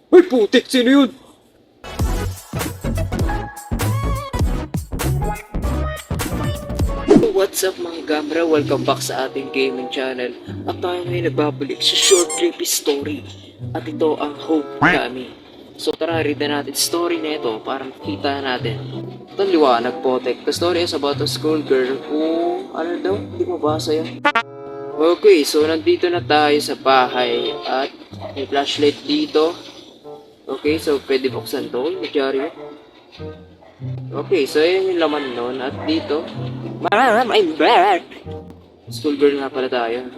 Uy, putik! Sino yun? What's up mga gamra? Welcome back sa ating gaming channel. At tayo ngayon nagbabalik sa short creepy story. At ito ang Hope Kami. So tara, read na natin story na ito para makita natin. Ito ang liwanag, potek. The story is about a schoolgirl who... Ano daw? Hindi mo basa yan. Okay, so nandito na tayo sa bahay. At may flashlight dito. Okay, so pwede buksan to. Magyari. Okay, so yun yung laman nun. At dito, I'm back! Schoolgirl nga pala tayo.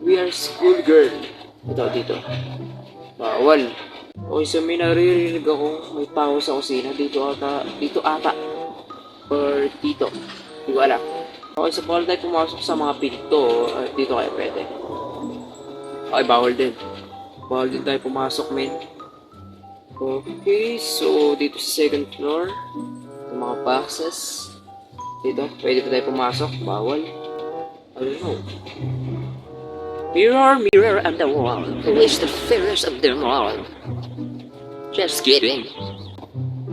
We are schoolgirl. Ito, dito. Bawal. Okay, so may naririnig ako. May tao sa kusina. Dito ata. Or dito. Hindi ko alam. Okay, so bawal tayo pumasok sa mga pinto. Dito kayo pwede. Okay, bawal din. Bawal din tayo pumasok, men. Okay, so dito sa second floor, yung mga boxes. Dito, pwede pa tayo pumasok. Bawal. I don't know. Mirror, mirror on the wall. Who is the fairest of them all? Just kidding.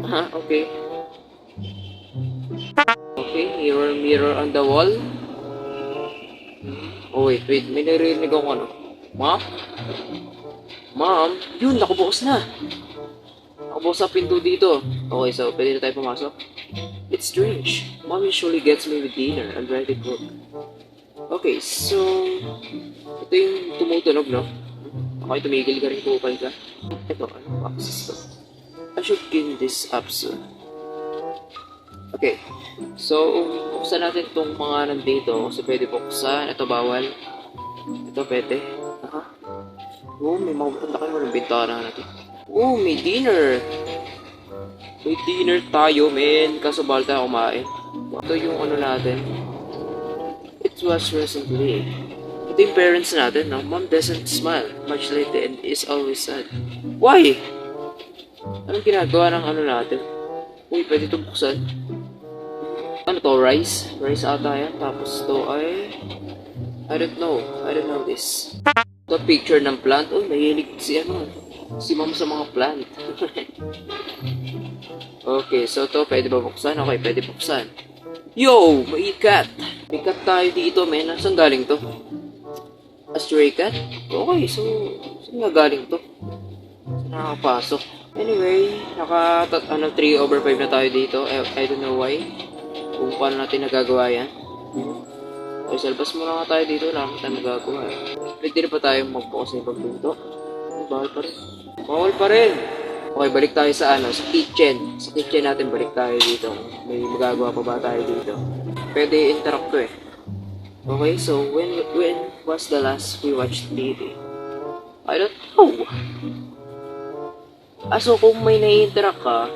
Okay. Okay, mirror, mirror on the wall. Oh, wait. May narinig ako ano. Mom? Mom? Yun, nakabukas na. Nakabukas sa pinto dito. Okay, so pwede na tayo pumasok. It's strange. Mom usually gets me with dinner and ready to cook. Okay, so... Ito yung tumutunog, no? Okay, tumigil ka rin, kupal ka. Ito, anong boxes to? I should clean this up soon. Okay, so buksan natin itong mga nandito. So pwede buksan. Ito bawal. Ito pwede. Oh, may mga laki mo ng bintana natin. Oh, may dinner. May dinner tayo, men. Kaso bawal tayo kumain. Ito yung ano natin. It was recently. Ito yung parents natin, no? Mom doesn't smile much lately and is always sad. Why? Anong ginagawa ng ano natin? Uy, pwede itong buksan. Ano to? Rice? Rice ata yan. Tapos to ay... I don't know this. Ito picture ng plant. Oh, nahilig si ano. Si mom sa mga plant. Okay, so to pwede ba buksan? Okay, pwede buksan. Yo! May cat! May cat tayo dito, men. Saan galing to? A stray cat? Okay, so... Saan nga galing to? Saan nakapasok? Anyway, 3/5 na tayo dito. I don't know why. Kung paano natin nagagawa yan. Okay, so labas muna nga tayo dito. Wala naman tayo magagawa. Pwede na pa tayo magbukas ng pagpinto. Bawal pa rin. Bawal pa rin! Okay, balik tayo sa sa kitchen. Sa kitchen natin, balik tayo dito. May magagawa pa ba tayo dito? Pwede interact to eh. Okay, so when was the last we watched TV? I don't know. So kung may na-interact ka,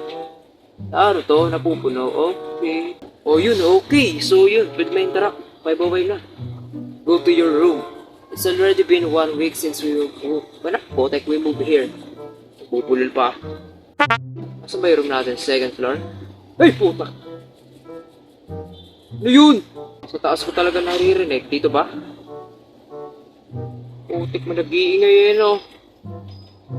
ano to, napupuno, okay. Oh, yun, okay. So yun, pwede ma-interact. Bye-bye na. Go to your room. It's already been 1 week since we moved. Potek, we moved here. Pupulil pa. Saan ba yung room natin? Second floor? Ay, puta! Ano yun? Sa taas ko talaga naririnig. Dito ba? Putik mo nag-iingay yun, oh.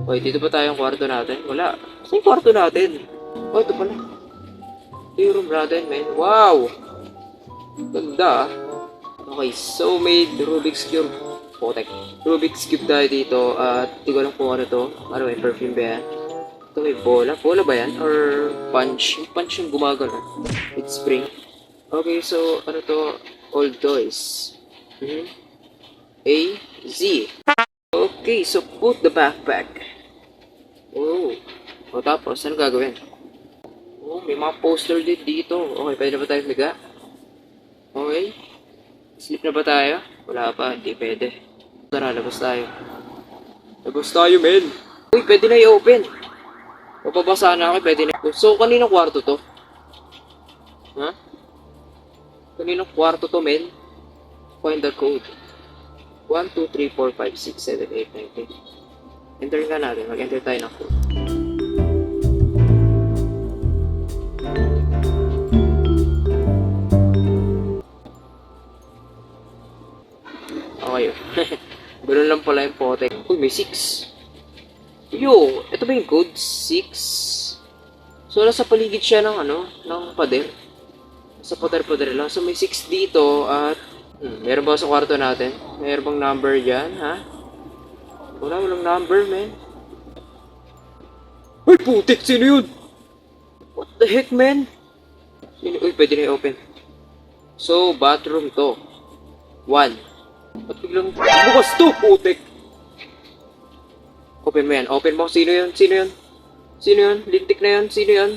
Okay, dito ba tayong kwarto natin? Wala. Saan yung kwarto natin? Oh, ito pala. Ito yung room natin, man. Wow! Ganda, ah. Okay, so made Rubik's Cube. Potek. Rubik's Cube tayo dito at hindi ko alam kung ano to. Ano may perfume ba yan? Ito may bola. Bola ba yan? Or punch? Yung punch yung gumagano. It's spring. Okay, so ano to? Old toys. A, Z. Okay, so put the backpack. Oh. O tapos, ano gagawin? Oh, may mga poster din dito. Okay, pwede na ba tayo liga? Okay. Sleep na ba tayo? Wala pa, hindi pwede. Tara, labas tayo. Labas tayo, men! Uy, pwede na i-open. Mapabasa na ako, pwede na. So, kaninong kwarto to? Ha? Kaninong kwarto to, men? Find the code. 1, 2, 3, 4, 5, 6, 7, 8, 9, 10. Enter nga natin. Mag-enter tayo ng code. Okay. Ganun lang pala yung potek. Uy, may 6. Yo, ito ba yung code? 6? So, nasa paligid siya ng ng pader. Sa pader-pader lang. So, may 6 dito at... meron ba sa kwarto natin? Meron bang number dyan, ha? Walang number, man. Uy, putik! Sino yun? What the heck, man? Sino? Uy, pwede na i-open. So, bathroom to. 1. Ba't biglang bukas to, putik? Open mo yan. Open mo. Sino yun? Sino yun? Sino yun? Lintik na yun? Sino yun?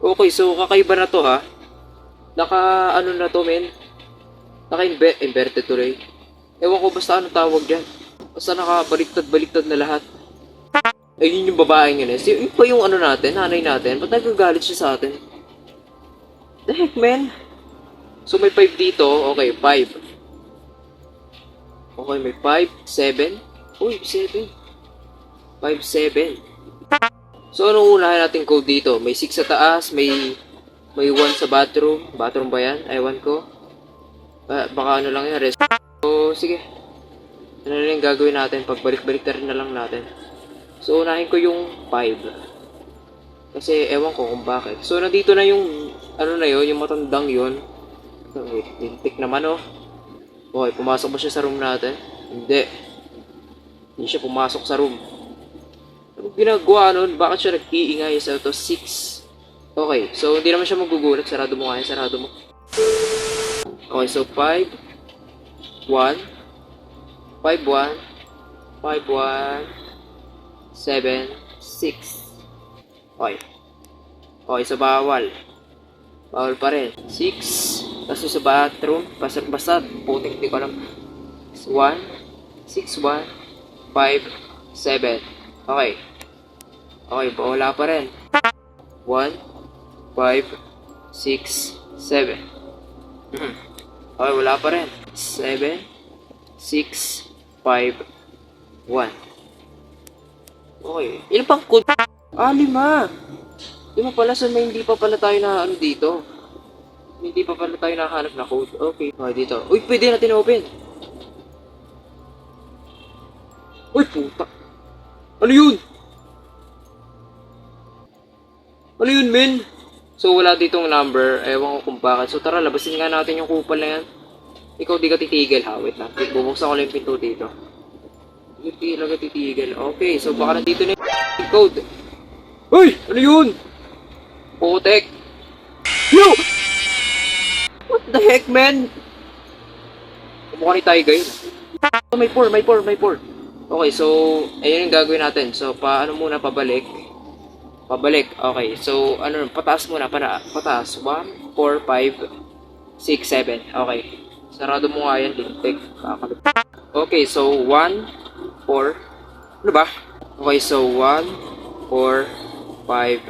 Okay, so kakaiba na to, ha? Naka, na to, men? Naka-inverted tuloy. Ewan ko basta ano tawag dyan. Basta naka-baliktad-baliktad na lahat. Ayun yung babaeng yun eh. Yun pa yung natin, nanay natin. Ba't nagagalit siya sa atin? The heck, man? So may 5 dito. Okay, 5. Okay, may 5, 7. Uy, 7. 5, 7. So anong unahin natin code dito? May 6 sa taas, may 1 sa bathroom. Bathroom ba yan? Ewan ko. Baka lang yan. So, sige. Ano na yung gagawin natin? Pagbalik-balik na lang natin. So, unahin ko yung 5. Kasi, ewan ko kung bakit. So, nandito na yung, na yun, yung matandang yun. Wait, lintik naman, oh. Okay, pumasok ba siya sa room natin? Hindi. Hindi siya pumasok sa room. Ano ginagawa nun? Bakit siya nag-iingay sa ito? 6. Okay, so, hindi naman siya magugulat. Sarado mo nga yan, sarado mo. Okay, so 5, 1, 5, 1, 5, 1, 7, 6. Okay. Okay, so bawal. Bawal pa rin. 6. Tapos sa bathroom. Basta, putik, di ko alam. 1, 6, 1, 5, 7. Okay. Okay, wala pa rin. 1, 5, 6, 7. Okay, wala pa rin. 7, 6, 5, 1. Okay. Ilan pang code? 5. 5 pala, so may hindi pa pala tayo na dito. Hindi pa pala tayo nakahanap na code. Okay. Okay, dito. Uy, pwede natin open. Uy, puta. Ano yun? Ano yun, men? So, wala ditong number. Ewan ko kung bakit. So, tara, labasin nga natin yung kupal na yan. Ikaw, di ka titigil, ha? Wait lang. Bubuksan ko lang yung pinto dito. Hindi talaga titigil. Okay, so baka nandito na yung code. Uy! Ano yun? Putek! Yo! What the heck, man? Kumukha ni Tiger yun. Oh, may 4. Okay, so, ayun yung gagawin natin. So, paano muna pabalik? Okay. So, pataas muna, pataas. 1, 4, 5, 6, 7. Okay. Sarado mo nga yan, lintik. Okay, so 1, 4. Ano ba? Okay, so 1, 4, 5,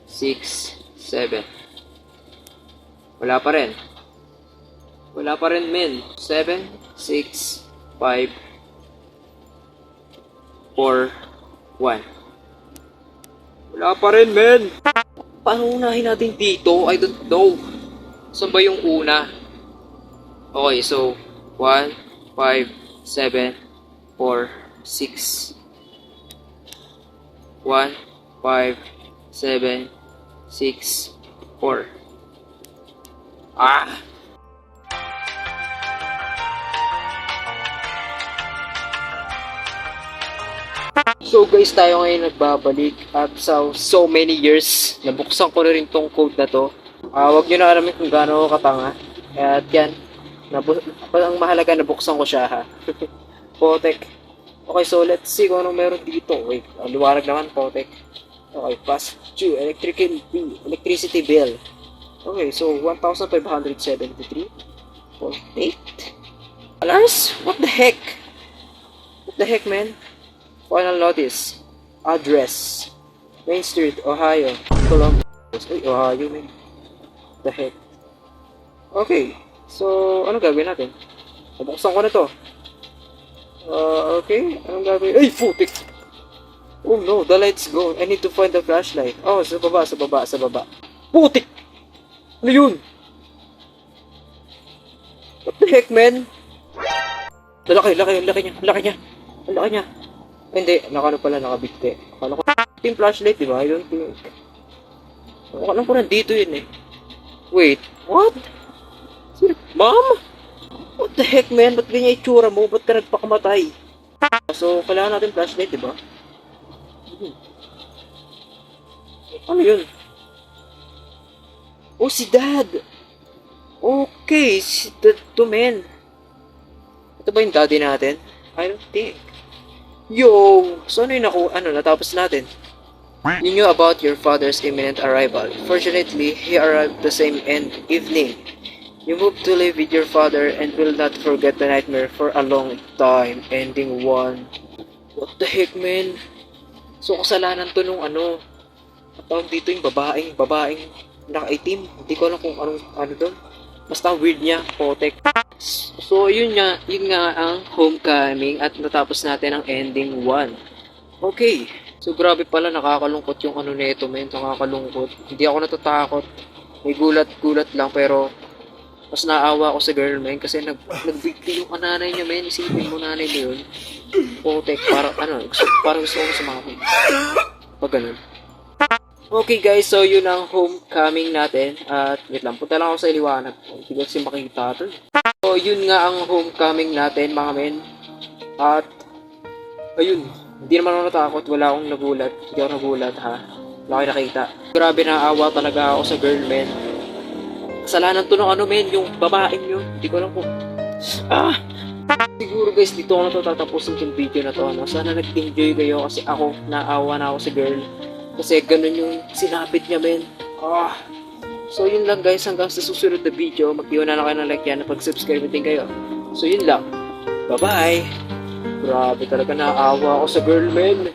6, 7. Wala pa rin. Men. 7, 6, 5, 4, 1. Wala pa rin, men. Paano unahin natin dito? I don't know. Saan ba yung una? Okay, so 1, 5, 7, 4, 6. 1, 5, 7, 6, 4. Ah! So guys, tayo ngayon nagbabalik at so many years nabuksan ko na rin tong code na to. Wag nyo na alamin kung gaano katanga. At yan, ang mahalaga nabuksan ko siya, ha. Potek. Okay, so let's see kung anong meron dito. Wait, liwanag naman, Potek. Okay, past due, electricity bill. Okay, so 1,573. 48. Alas? What the heck? What the heck, man? Final notice. Address. Main Street, Ohio. Columbus. Uy, Ohio, man. The heck. Okay. So, ano gagawin natin? Nabuksan ko na to. Okay. Anong gagawin? Ay, putik! Oh no, the lights go. I need to find the flashlight. Oh, sa baba. Putik! Ano yun? What the heck, man? Laki niya. Hindi, nakano pala, nakabigte. Akala ko yung flashlight, di ba? I don't think. Akala ko nandito yun eh. Wait, what? Mom? What the heck, man? Ba't ganyan itsura mo? Ba't ka nagpakamatay? So, kailangan natin flashlight, di ba? Ano yun? Oh, si Dad! Okay, si Dad to, man. Ito ba yung daddy natin? I don't think. Yo! So, ano yung natapos natin? You knew about your father's imminent arrival. Fortunately, he arrived the same evening. You moved to live with your father and will not forget the nightmare for a long time. Ending 1. What the heck, man? So, kasalanan to nung tawag dito yung babaeng nakaitim. Hindi ko alam kung ano doon. Basta weird niya, potek. So, yun nga ang homecoming at natapos natin ang ending 1. Okay. So, grabe pala, nakakalungkot yung nito, men. Nakakalungkot. Hindi ako natatakot. May gulat-gulat lang, pero mas naawa ako sa girl, men. Kasi nagbigti yung nanay niya, men. Isipin mo nanay niya yun. Potek, parang gusto ko sumama. Pag ganun. Okay guys, so yun ang homecoming natin. At wait lang, punta lang ako sa iliwanag. Hindi ko kasi makikita ito. So yun nga ang homecoming natin mga men. At ayun, hindi naman ako natakot. Wala akong nagulat. Hindi ako nagulat ha. Wala akong nakita. Grabe, naawa talaga ako sa girl, men. Kasalanan to ng men, yung babaeng yun. Hindi ko alam kung... Siguro guys, dito ako natatapusin yung video na to. Sana nag-enjoy kayo kasi ako, naawa na ako sa girl. Kasi ganun yung sinapit niya, men. So yun lang guys, hanggang sa susunod na video, mag-iwan na lang kayo ng like yan at pag-subscribe din kayo. So yun lang. Bye-bye! Grabe talaga, naawa ako sa girl, men.